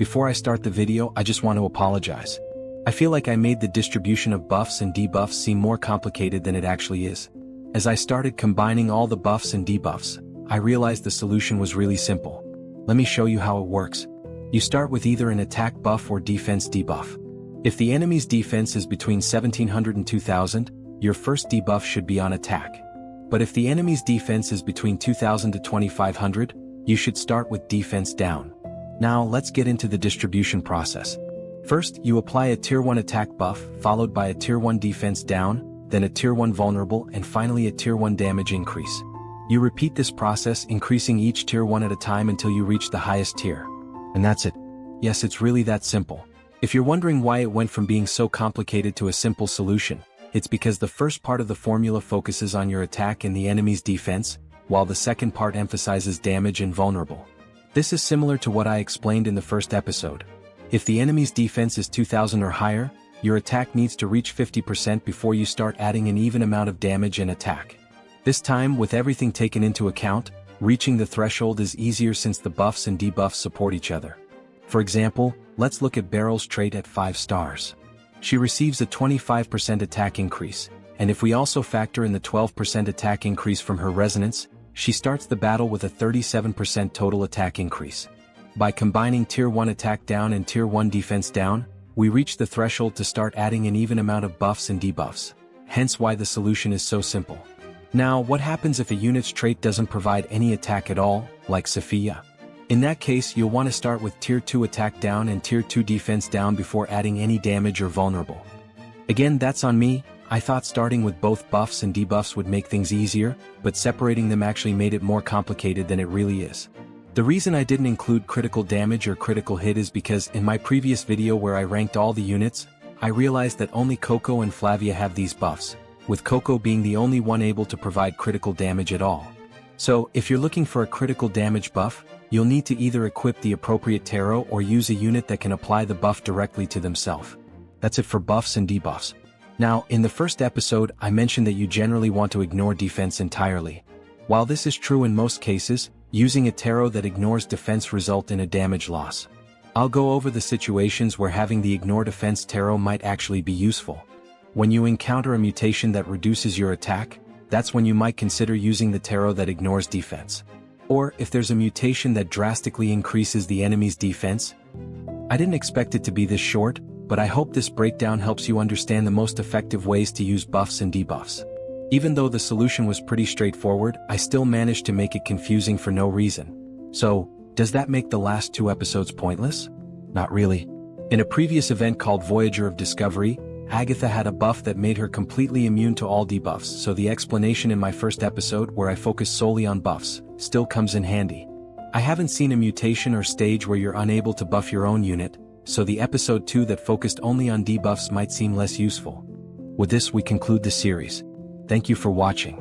Before I start the video, I just want to apologize. I feel like I made the distribution of buffs and debuffs seem more complicated than it actually is. As I started combining all the buffs and debuffs, I realized the solution was really simple. Let me show you how it works. You start with either an attack buff or defense debuff. If the enemy's defense is between 1700 and 2000, your first debuff should be on attack. But if the enemy's defense is between 2000 to 2500, you should start with defense down. Now let's get into the distribution process. First, you apply a tier 1 attack buff, followed by a tier 1 defense down, then a tier 1 vulnerable, and finally a tier 1 damage increase. You repeat this process, increasing each tier 1 at a time until you reach the highest tier. And that's it. Yes, it's really that simple. If you're wondering why it went from being so complicated to a simple solution, it's because the first part of the formula focuses on your attack and the enemy's defense, while the second part emphasizes damage and vulnerable. This is similar to what I explained in the first episode. If the enemy's defense is 2000 or higher, your attack needs to reach 50% before you start adding an even amount of damage and attack. This time, with everything taken into account, reaching the threshold is easier since the buffs and debuffs support each other. For example, let's look at Beryl's trait at 5 stars. She receives a 25% attack increase, and if we also factor in the 12% attack increase from her resonance, she starts the battle with a 37% total attack increase. By combining tier 1 attack down and tier 1 defense down, we reach the threshold to start adding an even amount of buffs and debuffs, hence why the solution is so simple. Now, what happens if a unit's trait doesn't provide any attack at all, like Sophia? In that case, you'll want to start with tier 2 attack down and tier 2 defense down before adding any damage or vulnerable. Again, that's on me. I thought starting with both buffs and debuffs would make things easier, but separating them actually made it more complicated than it really is. The reason I didn't include critical damage or critical hit is because in my previous video where I ranked all the units, I realized that only Coco and Flavia have these buffs, with Coco being the only one able to provide critical damage at all. So, if you're looking for a critical damage buff, you'll need to either equip the appropriate tarot or use a unit that can apply the buff directly to themselves. That's it for buffs and debuffs. Now, in the first episode, I mentioned that you generally want to ignore defense entirely. While this is true in most cases, using a tarot that ignores defense results in a damage loss. I'll go over the situations where having the ignore defense tarot might actually be useful. When you encounter a mutation that reduces your attack, that's when you might consider using the tarot that ignores defense. Or, if there's a mutation that drastically increases the enemy's defense. I didn't expect it to be this short, but I hope this breakdown helps you understand the most effective ways to use buffs and debuffs. Even though the solution was pretty straightforward, I still managed to make it confusing for no reason. So, does that make the last 2 episodes pointless? Not really. In a previous event called Voyager of Discovery, Agatha had a buff that made her completely immune to all debuffs, so the explanation in my first episode where I focused solely on buffs still comes in handy. I haven't seen a mutation or stage where you're unable to buff your own unit, so the episode 2 that focused only on debuffs might seem less useful. With this we conclude the series. Thank you for watching.